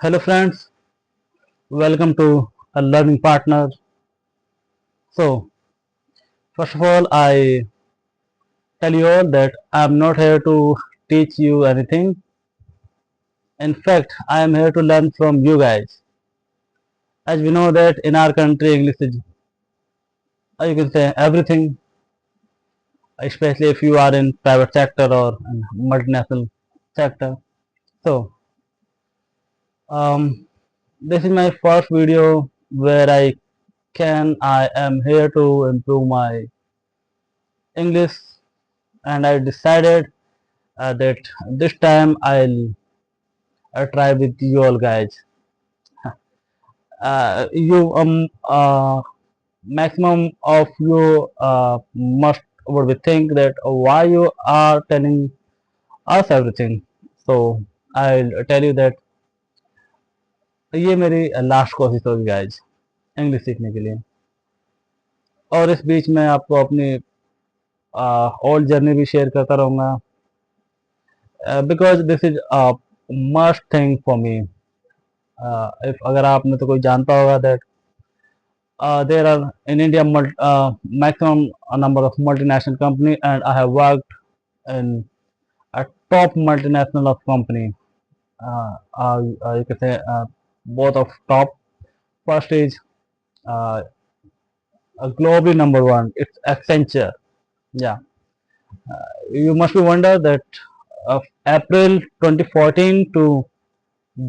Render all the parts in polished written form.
Hello friends, welcome to a learning partner. So, first of all, I tell you all that I'm not here to teach you anything. In fact, I am here to learn from you guys. As we know that in our country, English is, you can say everything, especially if you are in private sector or in multinational sector. So, um, this is my first video where I am here to improve my English, and I decided that this time I'll try with you all guys. You maximum of you must would be think that why you are telling us everything. So I'll tell you that ये मेरी last कोशिश होगी guys English सीखने के लिए। और इस बीच में आपको अपनी ओल्ड जर्नी भी शेयर करता रहूँगा because this is must thing for me. If अगर आपने तो कोई जानता होगा that there are in India maximum number of multinational company, and I have worked in a top multinational of company. You can say both of top. First is uh, globally number one. It's Accenture. Yeah, you must be wonder that of April 2014 to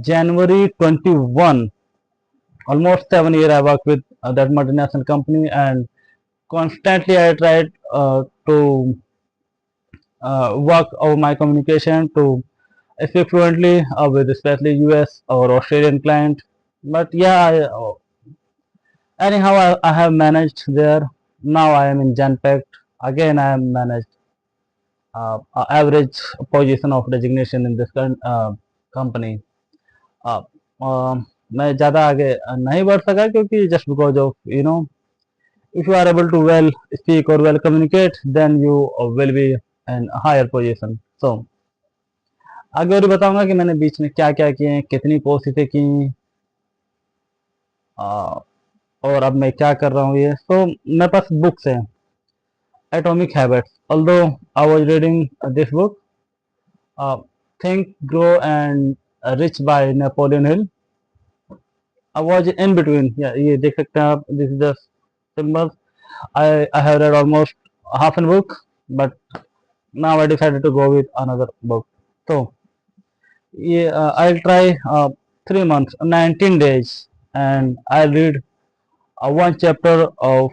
January 21, almost 7 years I worked with that multinational company, and constantly I tried to work over my communication to speak fluently with especially US or Australian client. But yeah, anyhow I have managed there. Now I am in Genpact. Again I am managed average position of designation in this company. uh, मैं ज़्यादा आगे नहीं बढ़ सका क्योंकि just because of if you are able to well speak or well communicate, then you will be in a higher position. So आगे और बताऊंगा कि मैंने बीच में क्या क्या किए, कितनी कोशिशें की, और अब मैं क्या कर रहा हूँ। ये तो मेरे पास बुक्स हैं, atomic habits, although I was reading this book think grow and rich by Napoleon Hill. I was in between, ये देख सकते हैं आप, this is the symbol. I have read almost half a book, but now I decided to go with another book. So yeah, I'll try 3 months, 19 days, and I'll read one chapter of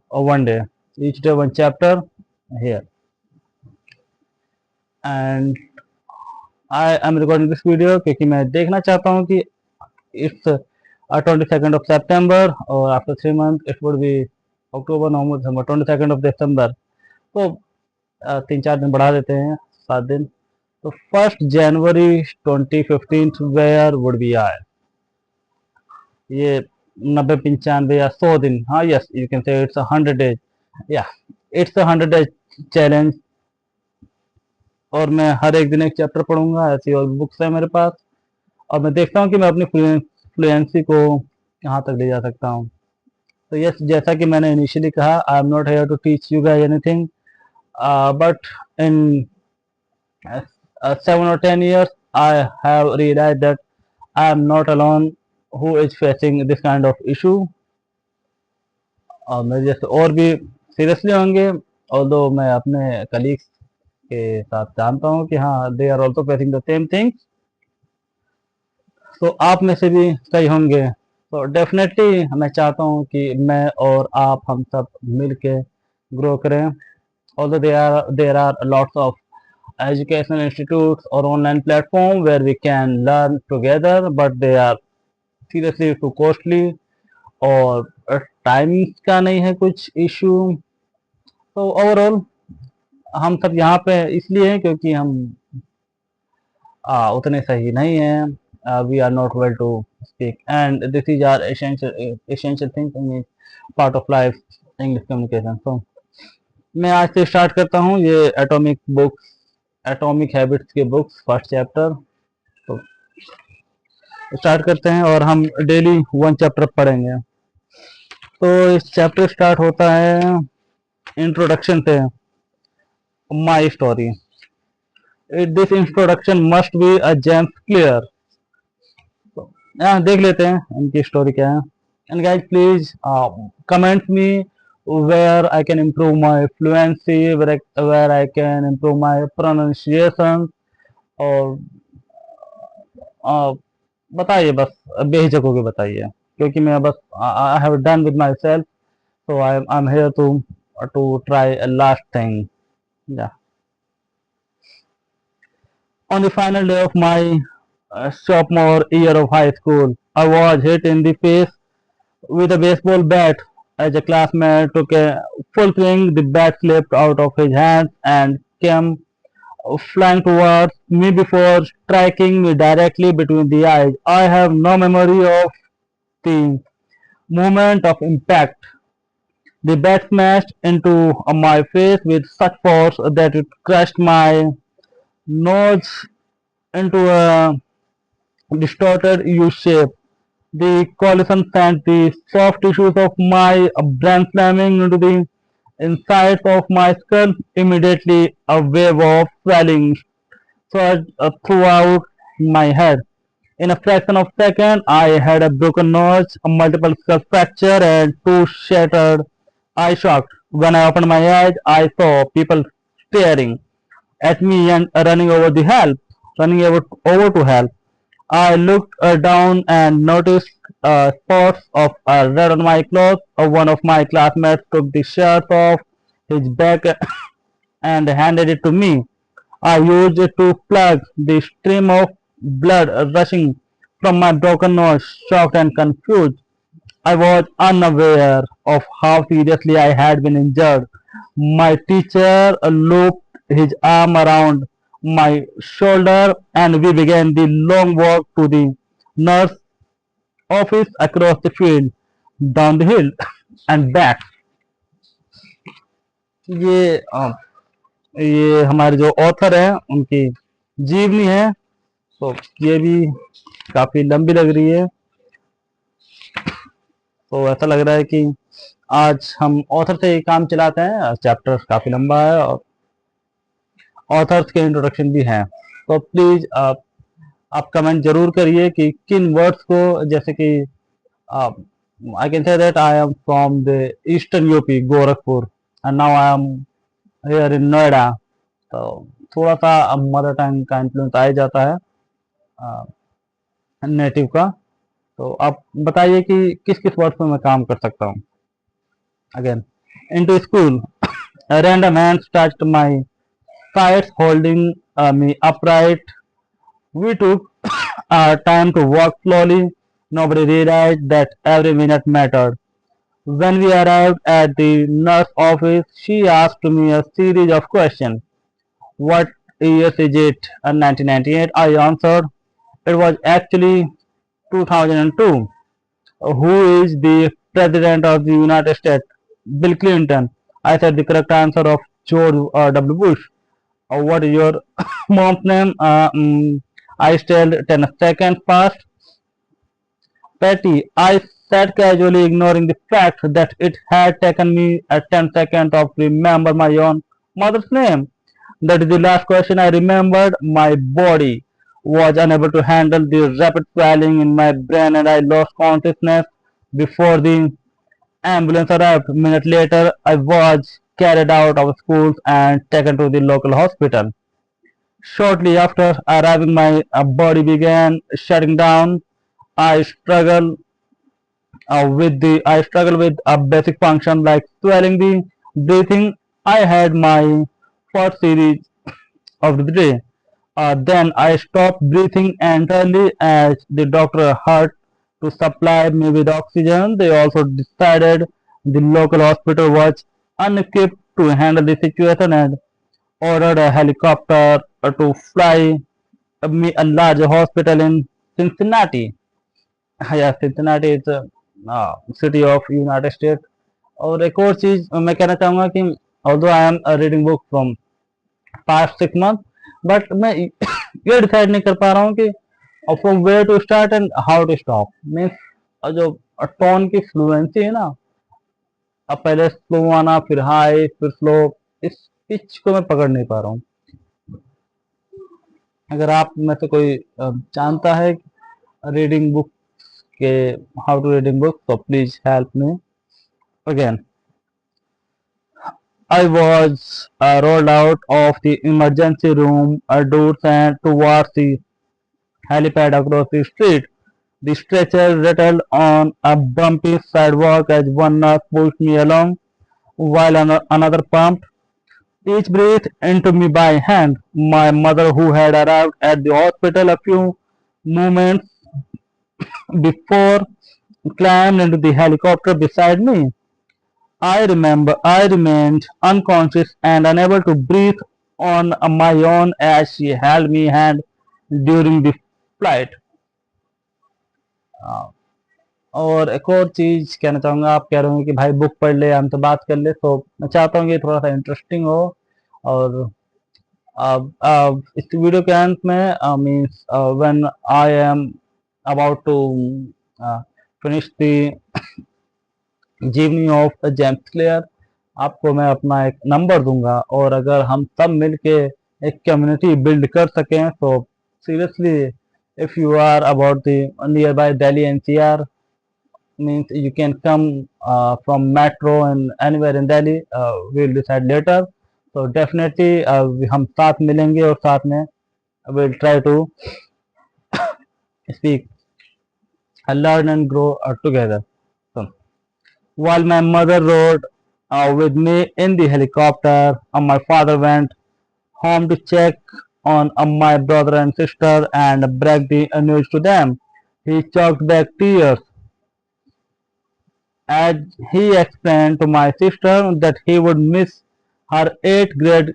one day. Each day one chapter here. And I am recording this video क्योंकि मैं देखना चाहता हूँ कि it's 22nd of September, और after 3 months it would be October, November, December, 22nd of December. तो 3-4 दिन बढ़ा देते हैं, 7 दिन। तो 1st January 2015 where would be I, ये 90-95 या 100 दिन, हाँ yes you can say it's 100 days, या इट्स 100 डेज चैलेंज। और मैं हर एक दिन एक चैप्टर पढ़ूंगा, ऐसी और बुक्स है मेरे पास, और मैं देखता हूँ कि मैं अपनी फ्लुएंसी को कहाँ तक ले जा सकता हूँ। तो यस, जैसा कि मैंने इनिशियली कहा, I am not here to teach you guys anything, but in 7 or 10 years I have realized that I am not alone who is facing this kind of issue, और मेरे जैसे और भी सीरियसली होंगे। ऑल्दो मैं अपने colleagues के साथ जानता हूँ कि हाँ, they are also facing the same things, तो आप में से भी कई होंगे। तो डेफिनेटली मैं चाहता हूँ कि मैं और आप हम सब मिल के ग्रो करें। Although there are lots of educational institutes or online platform where we can learn together, but they are seriously too costly, और टाइम का नहीं है कुछ इशू। तो ओवरऑल हम सब यहाँ पे इसलिए हैं क्योंकि हम उतने सही नहीं हैं, we are not well to speak, and this is are essential thing in part of life, English communication. तो मैं आज से स्टार्ट करता हूँ ये एटॉमिक हैबिट्स के बुक्स, फर्स्ट चैप्टर। तो स्टार्ट करते हैं और हम डेली वन चैप्टर पढ़ेंगे। तो इस चैप्टर स्टार्ट होता है इंट्रोडक्शन से, my story. This introduction must be a James clear. तो यहाँ देख लेते हैं इनकी स्टोरी क्या है। And guys please comment me where I can improve my fluency, where I can improve my pronunciation, और बताइए बस, बेहिचक होके बताइए, क्योंकि मैं बस I have done with my self, so I'm here to try a last thing. Yeah. On the final day of my sophomore year of high school, I was hit in the face with a baseball bat. As a classmate took a full swing, the bat slipped out of his hands and came flying towards me before striking me directly between the eyes. I have no memory of the moment of impact. The bat smashed into my face with such force that it crushed my nose into a distorted U shape. The collision sent the soft tissues of my brain slamming into the insides of my skull. Immediately, a wave of swelling surged throughout my head. In a fraction of a second, I had a broken nose, a multiple skull fracture, and two shattered eye shocked. When I opened my eyes, I saw people staring at me and running over to help. I looked down and noticed spots of red on my clothes. One of my classmates took the shirt off his back and handed it to me. I used it to plug the stream of blood rushing from my broken nose. Shocked and confused, I was unaware of how seriously I had been injured. My teacher looped his arm around my shoulder and we began the long walk to the nurse office across the field, down the hill and back. ये ये हमारे जो author हैं उनकी जीवनी है, तो ये भी काफी लंबी लग रही है। तो ऐसा लग रहा है कि आज हम ऑथर से ही काम चलाते हैं। चैप्टर काफी लंबा है और ऑथर्स के इंट्रोडक्शन भी हैं। तो प्लीज आप कमेंट जरूर करिए कि किन वर्ड्स को, जैसे कि I can say that I am from the eastern UP Gorakhpur and now I am here in Noida. तो थोड़ा सा मदर टंग का इन्फ्लुएंस आ ही जाता है नेटिव का। तो आप बताइए कि किस किस वर्ड्स में मैं काम कर सकता हूँ। Again, into school, a random hand touched my sides, holding me upright. We took our time to walk slowly. Nobody realized that every minute mattered. When we arrived at the nurse office, she asked me a series of questions. What year is it? 1998, I answered. It was actually 2002. Who is the President of the United States? Bill Clinton. I said the correct answer of George W. Bush. What is your mom's name? I still 10 seconds past. Patty. I said casually, ignoring the fact that it had taken me 10 seconds to remember my own mother's name. That is the last question I remembered. My body was unable to handle the rapid swelling in my brain and I lost consciousness before the ambulance arrived. A minute later, I was carried out of school and taken to the local hospital. Shortly after arriving, my body began shutting down. I struggled I struggle with a basic function like swallowing the breathing. I had my first series of the day. Then I stopped breathing entirely as the doctor had to supply me with oxygen. They also decided the local hospital was unequipped to handle the situation and ordered a helicopter to fly me a large hospital in Cincinnati. Yeah, Cincinnati is a city of United States. और एक और चीज मैं कहना चाहूंगा कि although I am reading book from past 6 months, but मैं ये डिसाइड नहीं कर पा रहा हूँ कि from where to start and how to stop means जो टोन की फ्लुएंसी है ना, अब पहले स्लो आना फिर हाई फिर स्लो, इस पिच को मैं पकड़ नहीं पा रहा हूँ। अगर आप में से कोई जानता है रीडिंग बुक के हाउ टू रीडिंग बुक तो please help me again. I was rolled out of the emergency room doors and towards the helipad across the street. The stretcher rattled on a bumpy sidewalk as one nurse pushed me along while another pumped each breath into me by hand. My mother, who had arrived at the hospital a few moments before, climbed into the helicopter beside me. I remained unconscious and unable to breathe on my own as she held me hand during the flight. और एक और चीज कहना चाहूंगा, आप कह रहे हो कि भाई बुक पढ़ ले हम तो बात कर ले, तो मैं चाहता हूँ कि थोड़ा सा इंटरेस्टिंग हो। और इस वीडियो के अंत में means when I am about to finish the जीवनी ऑफ जेम्स क्लियर, आपको मैं अपना एक नंबर दूंगा और अगर हम सब मिलके एक कम्युनिटी बिल्ड कर सकें तो seriously if you are about the nearby Delhi NCR means you can come from metro and anywhere in Delhi, we'll decide later, so definitely हम साथ मिलेंगे और साथ में we'll try to speak, learn and grow together. So, while my mother rode with me in the helicopter, my father went home to check on my brother and sister and break the news to them. He choked back tears as he explained to my sister that he would miss her 8th grade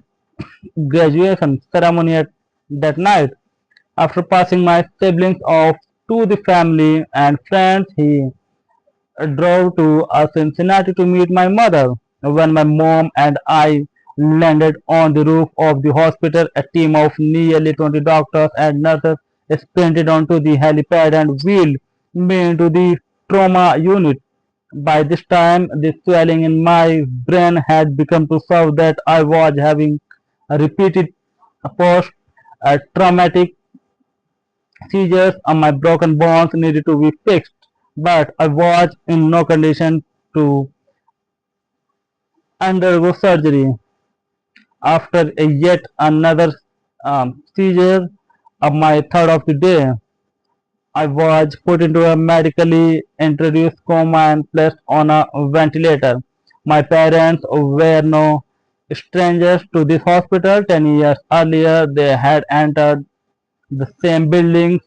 graduation ceremony that night. After passing my siblings off to the family and friends, he drove to Cincinnati to meet my mother. When my mom and I landed on the roof of the hospital, a team of nearly 20 doctors and nurses sprinted onto the helipad and wheeled me into the trauma unit. By this time, the swelling in my brain had become so severe that I was having a repeated post-traumatic seizures and my broken bones needed to be fixed, but I was in no condition to undergo surgery. After yet another seizure of my third of the day, I was put into a medically introduced coma and placed on a ventilator. My parents were no strangers to this hospital. 10 years earlier, they had entered the same building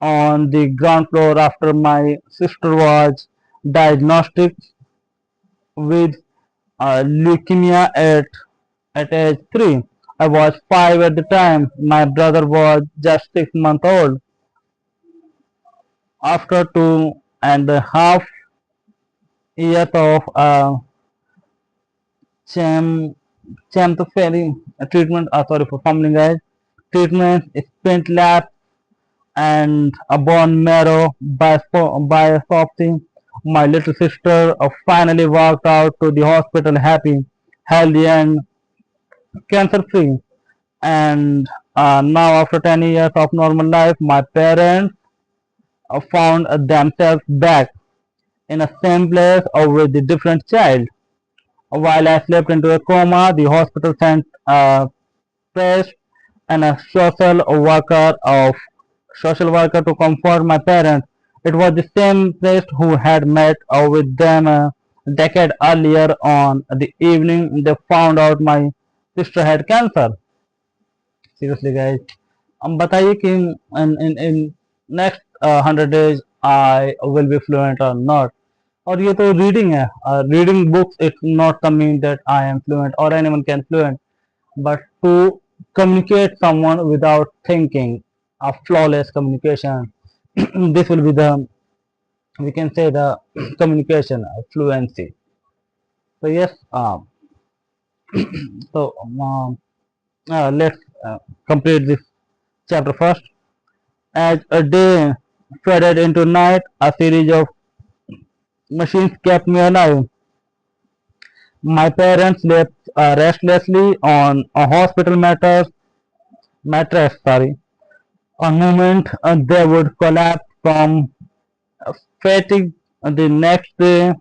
on the ground floor after my sister was diagnosed with leukemia at age 3. I was 5 at the time. My brother was just 6 months old. After 2.5 years of chem chemotherapy treatment, sorry for fumbling guys, treatment, spent labs and a bone marrow biopsy. My little sister finally walked out to the hospital happy, healthy, and cancer free. And now, after 10 years of normal life, my parents found themselves back in the same place with a different child. While I slept into a coma, the hospital sent a priest and a social worker to comfort my parents. It was the same priest who had met with them a decade earlier on the evening they found out my sister had cancer. Seriously, guys. बताइए कि in next 100 days I will be fluent or not. और ये तो reading है, reading books it's not the mean that I am fluent और anyone can fluent, but to communicate someone without thinking, a flawless communication. This will be the, we can say, the communication fluency. So yes, so let's complete this chapter first. As a day faded into night, a series of machines kept me alive. My parents slept restlessly on a hospital mattress. Sorry, a moment they would collapse from fatigue. The next day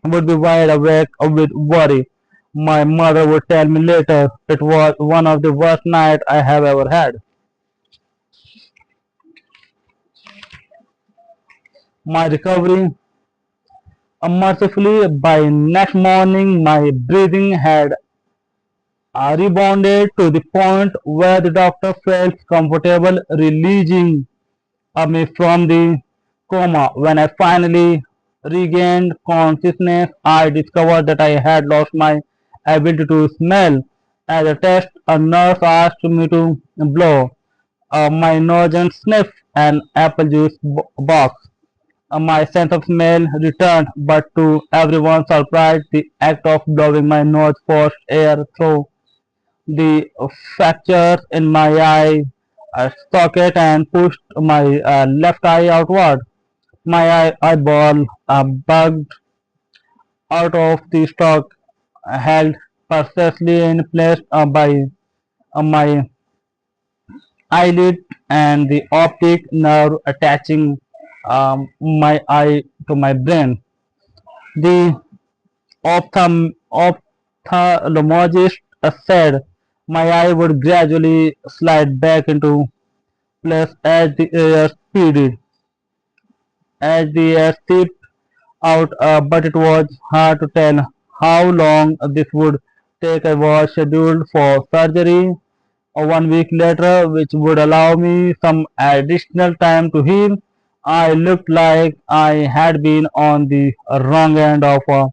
would be wide awake with worry. My mother would tell me later it was one of the worst nights I have ever had. My recovery, mercifully, by next morning, my breathing had rebounded to the point where the doctor felt comfortable releasing me from the coma. When I finally regained consciousness, I discovered that I had lost my ability to smell. As a test, a nurse asked me to blow my nose and sniff an apple juice box. My sense of smell returned, but to everyone's surprise, the act of blowing my nose forced air through the fractures in my eye socket and pushed my left eye outward. My eyeball bugged out of the stock, held precisely in place by my eyelid and the optic nerve attaching my eye to my brain. The ophthalmologist said my eye would gradually slide back into place as the air seeped out, but it was hard to tell how long this would take. I was scheduled for surgery 1 week later, which would allow me some additional time to heal. I looked like I had been on the wrong end of a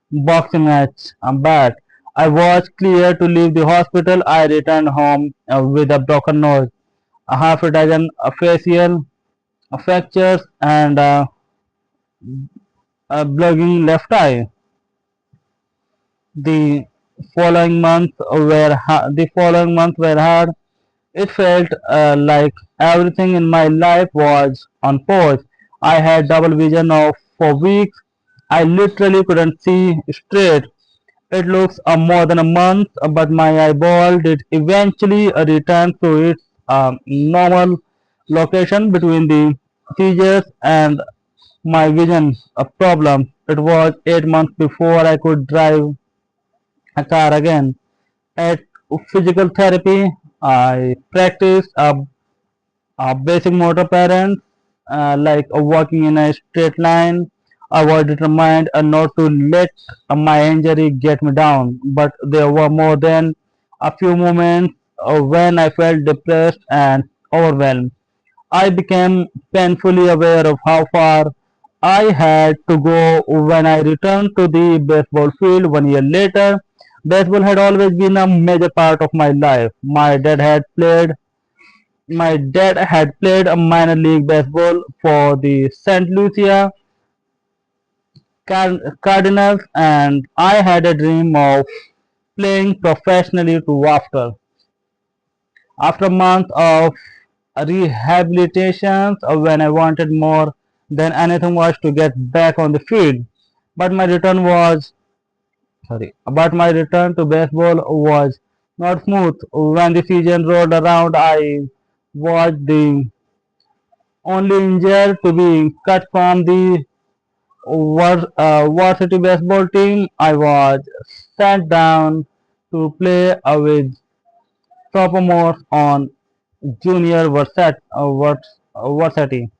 boxing match. But I was clear to leave the hospital. I returned home with a broken nose, a half a dozen facial fractures, and a blogging left eye. The the following months were hard. It felt like everything in my life was on pause. I had double vision for weeks. I literally couldn't see straight. It looks more than a month, but my eyeball did eventually return to its normal location between the seizures and my vision problem. It was 8 months before I could drive a car again. At physical therapy, I practiced basic motor patterns like walking in a straight line. I was determined not to let my injury get me down, but there were more than a few moments when I felt depressed and overwhelmed. I became painfully aware of how far I had to go when I returned to the baseball field 1 year later. Baseball had always been a major part of my life. My dad had played a minor league baseball for the St. Lucia Cardinals, and I had a dream of playing professionally too. After months of rehabilitations, when I wanted more than anything was to get back on the field. But my return was but my return to baseball was not smooth. When the season rolled around, I was the only injured to be cut from the varsity baseball team. I was sent down to play with sophomores on junior varsity.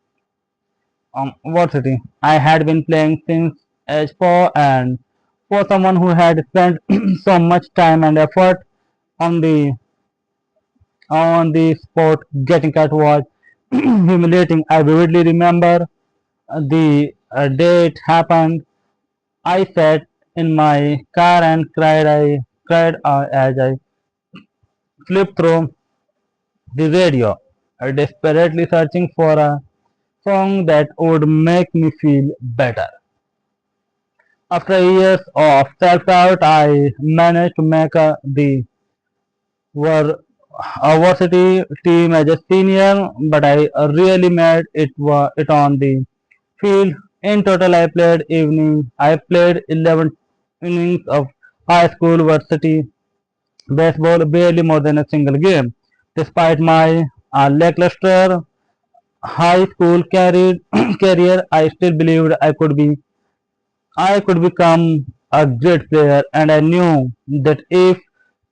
Varsity. I had been playing since age 4, and for someone who had spent so much time and effort on the sport, getting cut was humiliating. I vividly remember the day it happened. I sat in my car and cried. I cried as I flipped through the radio, desperately searching for a song that would make me feel better. After years of self-doubt, I managed to make the word varsity team as a senior, but I really made it on the field. In total, I played 11 innings of high school varsity baseball, barely more than a single game. Despite my lackluster high school career, I still believed I could become a great player, and I knew that if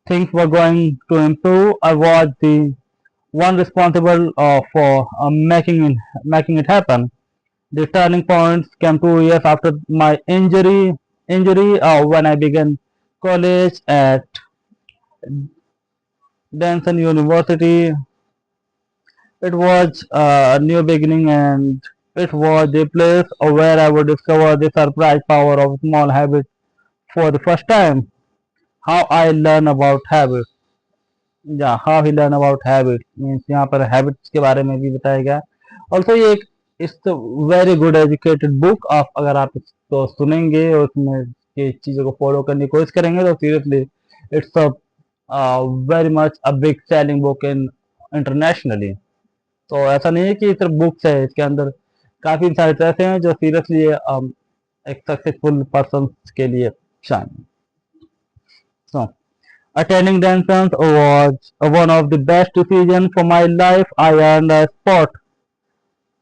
things were going to improve, I was the one responsible for making it happen. The turning points came 2 years after my injury when I began college at Denson University. It was a new beginning, and it was the place where I would discover the surprise power of small habits for the first time. How I learn about habits. या how he learn about habit means यहाँ पर habits के बारे में भी बताया गया also ये एक it's very good educated book आप अगर आप इसको सुनेंगे और उसमें ये चीज़ों को फॉलो करने की कोशिश करेंगे तो seriously it's a very much a big selling book in internationally तो ऐसा नहीं है कि सिर्फ बुक्स है इसके अंदर काफ़ी सारे ऐसे हैं जो सीरियसली एक सक्सेसफुल पर्सन के लिए शामिल so attending Dansons was one of the best decisions for my life. I earned a spot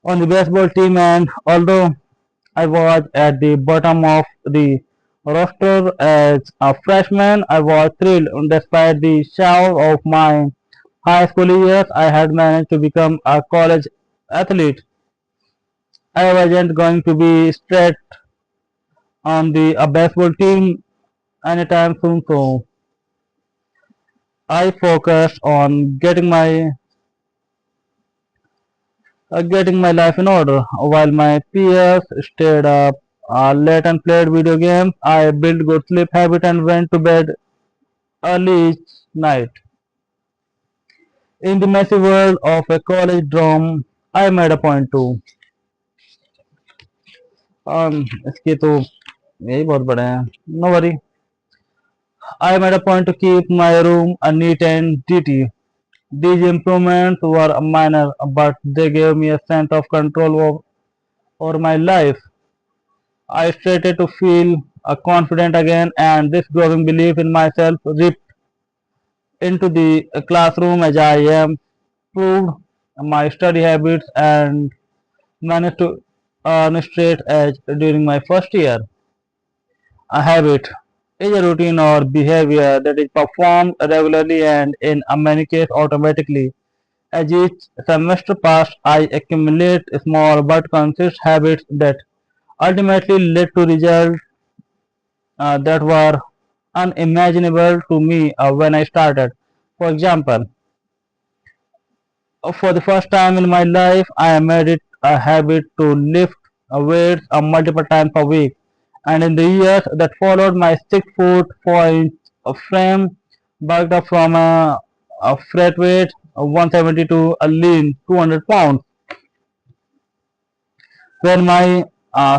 on the baseball team, and although I was at the bottom of the roster as a freshman, I was thrilled. Despite the shower of my high school years, I had managed to become a college athlete. I wasn't going to be straight on the baseball team anytime soon, so I focused on getting my life in order. While my peers stayed up late and played video games, I built good sleep habit and went to bed early each night. In the messy world of a college dorm, I made a point to इसके तो यही बहुत बड़े हैं. No worry. I made a point to keep my room neat and dirty. These improvements were minor, but they gave me a sense of control over my life. I started to feel confident again, and this growing belief in myself ripped into the classroom as I improved my study habits and managed to earn a straight edge during my first year. A habit is a routine or behavior that is performed regularly and in many cases automatically. As each semester passed, I accumulate small but consistent habits that ultimately led to results that were unimaginable to me when I started. For example, for the first time in my life, I made it a habit to lift weights multiple times a week. And in the years that followed, my 6 foot 4 inch frame bulked up from a freight weight of 170 to a lean 200 pounds. When my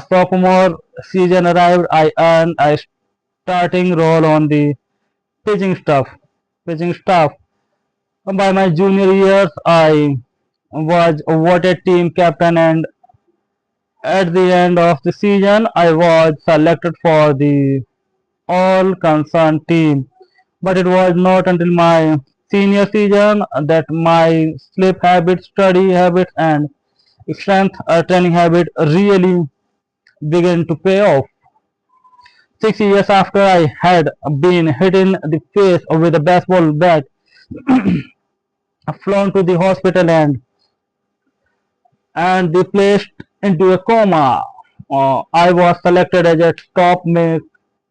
sophomore season arrived, I earned a starting role on the pitching staff. Pitching staff. By my junior years, I was voted team captain, and at the end of the season, I was selected for the all concerned team. But it was not until my senior season that my sleep habits, study habits, and strength training habit really began to pay off. 6 years after I had been hit in the face with a baseball bat, flown to the hospital, and they placed into a coma. I was selected as a top male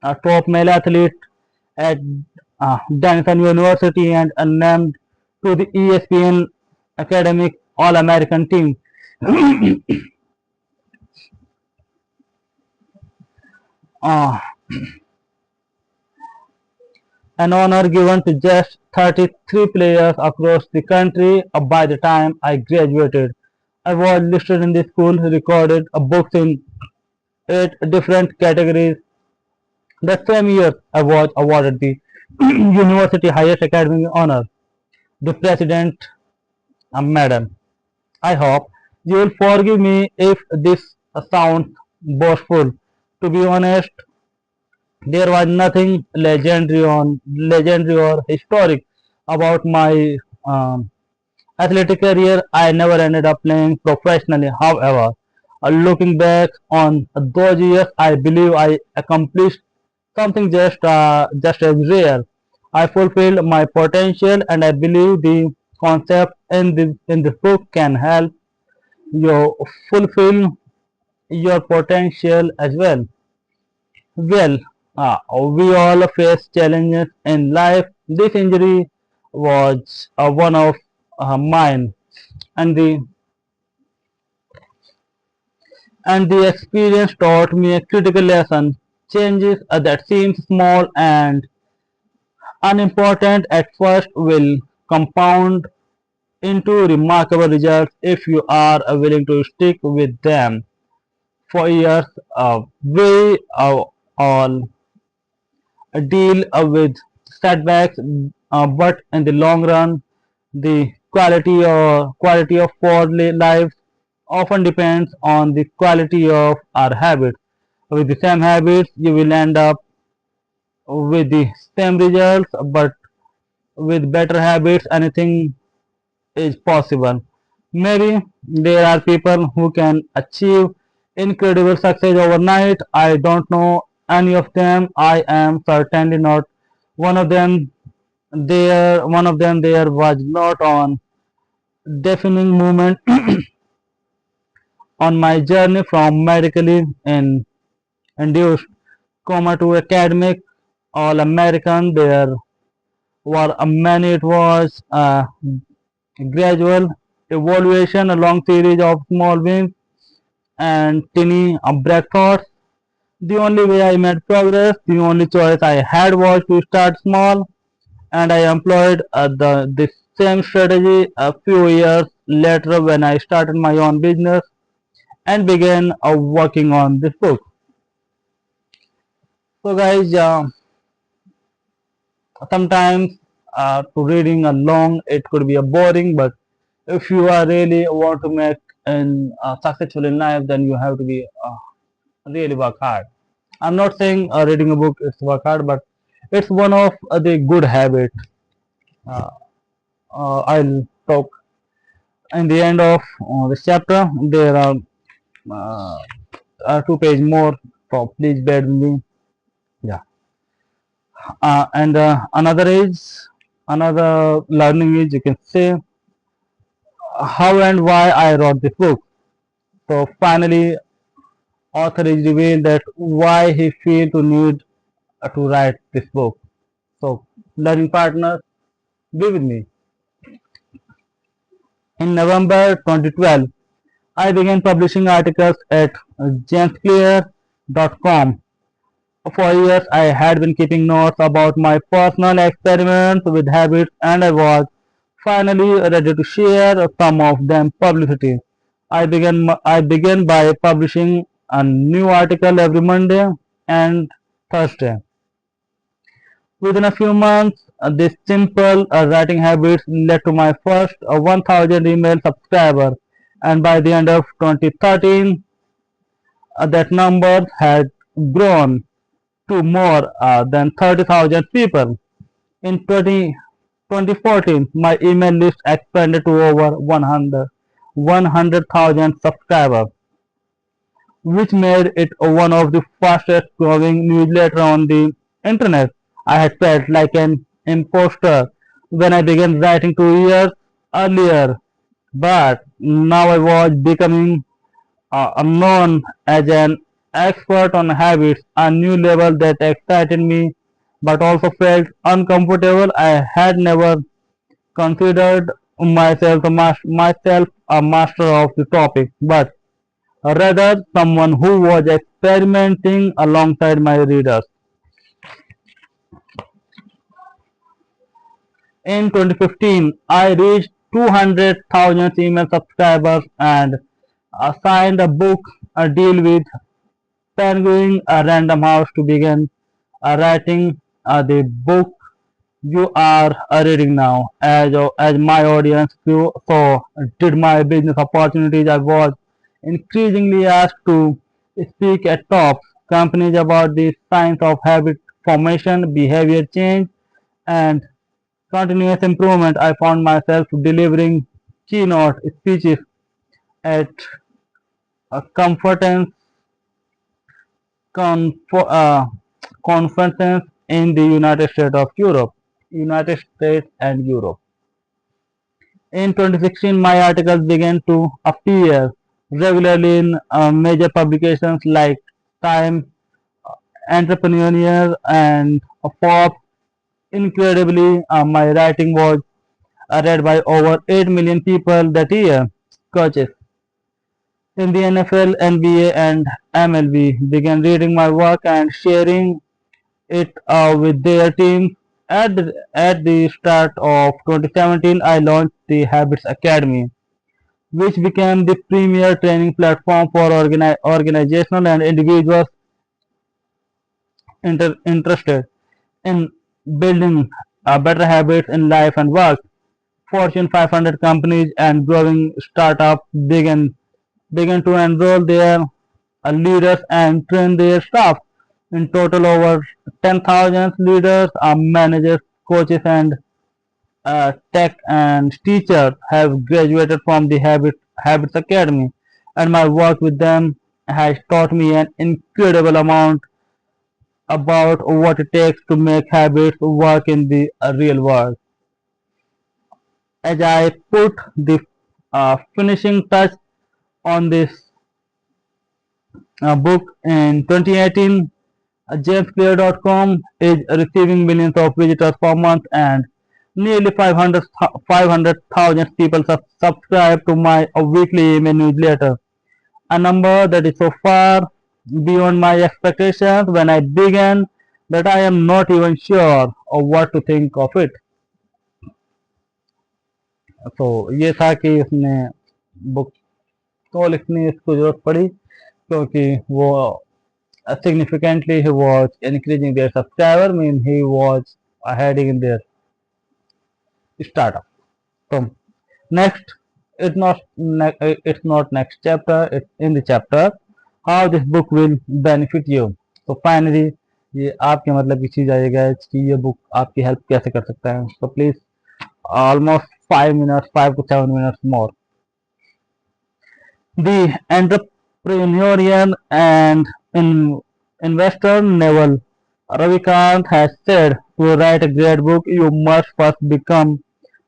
athlete at Denison University and named to the ESPN Academic All-American team. Uh, an honor given to just 33 players across the country by the time I graduated. I was listed in the school recorded books in 8 different categories. That same year, I was awarded the university highest academic honor, the President Medal. I hope you will forgive me if this sounds boastful. To be honest, there was nothing legendary or historic about my athletic career. I never ended up playing professionally. However, looking back on those years, I believe I accomplished something just as rare. I fulfilled my potential, and I believe the concept in this book can help you fulfill your potential as well. Well, we all face challenges in life. This injury was one of mine, and the experience taught me a critical lesson. Changes that seem small and unimportant at first will compound into remarkable results if you are willing to stick with them for years. We all deal with setbacks, but in the long run, the quality of our lives often depends on the quality of our habits. With the same habits, you will end up with the same results, but with better habits, anything is possible. Maybe there are people who can achieve incredible success overnight. I don't know any of them. I am certainly not one of them. There was not on defining moment on my journey from medically induced coma to academic all American. There were many. It was gradual evaluation, a long series of small wins and tiny breakthroughs. The only way I made progress, the only choice I had was to start small, and I employed the same strategy a few years later when I started my own business and began working on this book. So, guys, sometimes to reading along it could be a boring, but if you are really want to make an successful in life, then you have to be really work hard. I'm not saying reading a book is work hard, but it's one of the good habit. Uh, I'll talk in the end of this chapter. There are uh, 2 page more, so please bear with me. Yeah, and another learning is, you can say, how and why I wrote this book. So finally, author is revealed that why he feel to need to write this book. So, learning partners, be with me. In November 2012, I began publishing articles at jamesclear.com. For years, I had been keeping notes about my personal experiments with habits, and I was finally ready to share some of them publicly. I began by publishing a new article every Monday and Thursday. Within a few months, this simple writing habit led to my first 1,000 email subscriber, and by the end of 2013, that number had grown to more than 30,000 people. In 2014, my email list expanded to over 100,000 subscribers, which made it one of the fastest growing newsletters on the internet. I had felt like an imposter when I began writing 2 years earlier, but now I was becoming known as an expert on habits, a new level that excited me but also felt uncomfortable. I had never considered myself a master of the topic, but rather someone who was experimenting alongside my readers. In 2015, I reached 200,000 email subscribers and signed a book a deal with Penguin Random House to begin writing the book you are reading now. As my audience grew, so did my business opportunities. I was increasingly asked to speak at top companies about the science of habit formation, behavior change, and continuous improvement. I found myself delivering keynote speeches at conference, conf- uh, conferences in the United States and Europe. In 2016, my articles began to appear regularly in major publications like Time, Entrepreneur, and Forbes. Incredibly, my writing was read by over 8 million people that year. Coaches in the NFL, NBA, and MLB began reading my work and sharing it with their teams. At the start of 2017, I launched the Habits Academy, which became the premier training platform for organizational and individuals interested in building better habits in life and work. Fortune 500 companies and growing startups began to enroll their leaders and train their staff. In total, over 10,000 leaders, managers, coaches, and tech and teachers have graduated from the Habits Academy, and my work with them has taught me an incredible amount about what it takes to make habits work in the real world. As I put the finishing touch on this book in 2018, JamesClear.com is receiving millions of visitors per month and nearly 500,000 people subscribe to my weekly email newsletter. A number that is so far beyond my expectations when I began that I am not even sure of what to think of it. तो ये था कि उसने book को लिखने इसको जरूरत पड़ी क्योंकि वो significantly he was increasing their subscriber mean he was heading in their startup. So next, it's not next chapter. It's in the chapter how this book will benefit you. So finally, ये आपके मतलब की चीज आएगा कि ये book आपकी help कैसे कर सकता है. So please, almost 5 minutes, 5 to 7 minutes more. The entrepreneurial and investor Naval Ravikant has said to write a great book, you must first become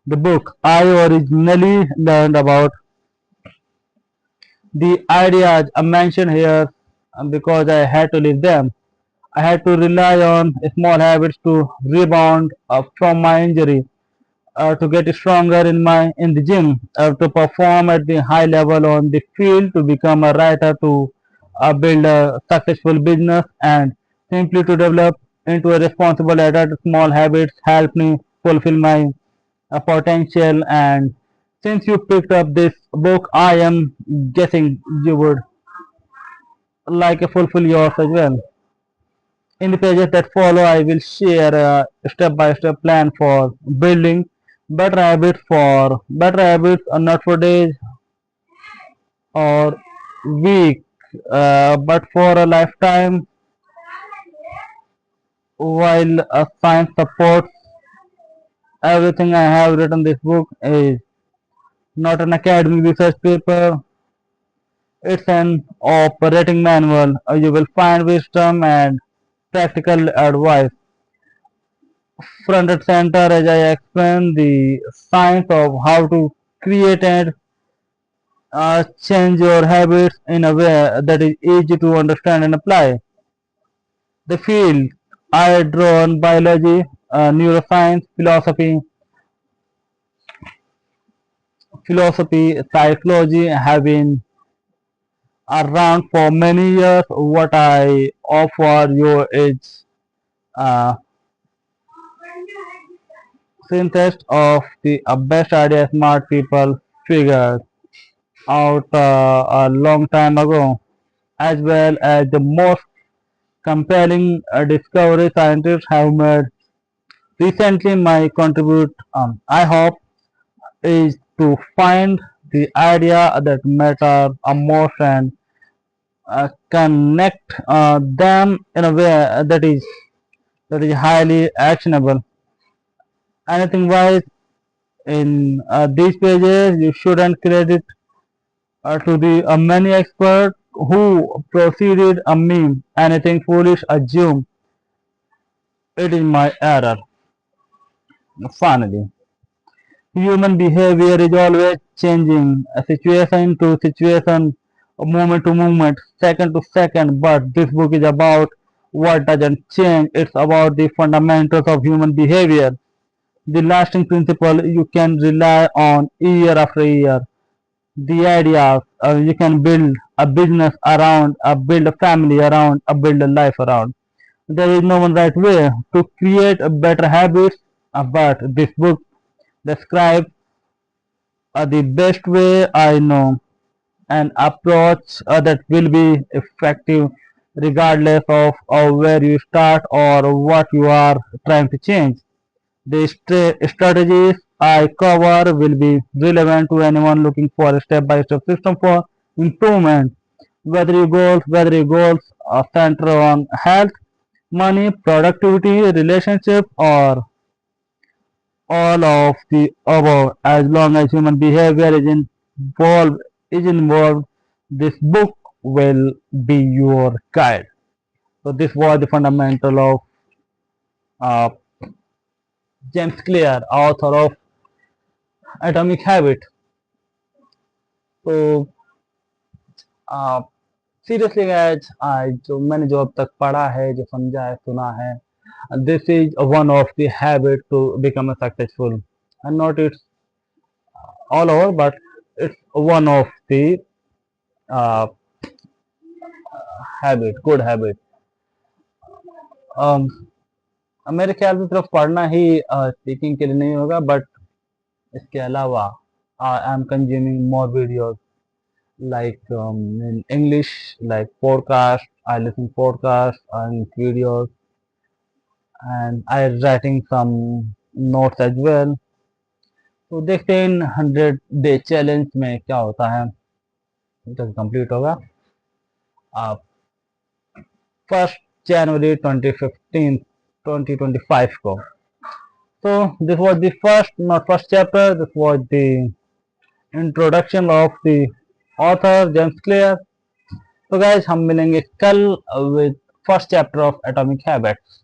the book. I originally learned about the ideas I mentioned here because I had to live them. I had to rely on small habits to rebound from my injury, to get stronger in the gym, to perform at the high level on the field, to become a writer, to build a successful business, and simply to develop into a responsible adult. Small habits help me fulfill my potential. And since you picked up this book, I am guessing you would like to fulfill yours as well. In the pages that follow, I will share a step-by-step plan for building better habits, not for days or weeks, but for a lifetime. While science supports everything I have written, this book is not an academic research paper. It's an operating manual. You will find wisdom and practical advice front and center as I explain the science of how to create and change your habits in a way that is easy to understand and apply. The field I draw on biology, neuroscience, philosophy, psychology have been around for many years. What I offer you is a synthesis of the best ideas smart people figured out a long time ago, as well as the most compelling discovery scientists have made recently my contribute I hope is to find the idea that matter most and connect them in a way that is highly actionable. Anything wise in these pages, you shouldn't credit to the many experts who proceeded a meme. Anything foolish, assume it is my error. Finally, human behavior is always changing, a situation to situation, a moment to moment, second to second. But this book is about what doesn't change. It's about the fundamentals of human behavior, the lasting principle you can rely on year after year. The idea you can build a business around, build a family around, build a life around. There is no one right way to create a better habits, but this book describes the best way I know, an approach that will be effective regardless of where you start or what you are trying to change. The strategies I cover will be relevant to anyone looking for a step-by-step system for improvement. Whether your goals are centered on health, money, productivity, relationship, or all of the above, as long as human behavior is involved, this book will be your guide. So this was the fundamental of uh, James Clear, author of Atomic Habit. तो seriously guys आज जो मैंने जो अब तक पढ़ा है जो समझा है सुना है this is one of the habit to become a successful and not it's all over but it's one of the habit good habit मेरे ख्याल से सिर्फ पढ़ना ही स्पीकिंग के लिए नहीं होगा बट इसके अलावा I am consuming more videos like in English, like podcast. I listen podcast and videos, and I writing some notes as well. तो देखते हैं इन 100 डे चैलेंज में क्या होता है जब कंप्लीट होगा आप 1 जनवरी 2015 2025 को. So this was the first, not first chapter. This was the introduction of the author James Clear. तो गाइज हम मिलेंगे कल with first chapter of atomic habits.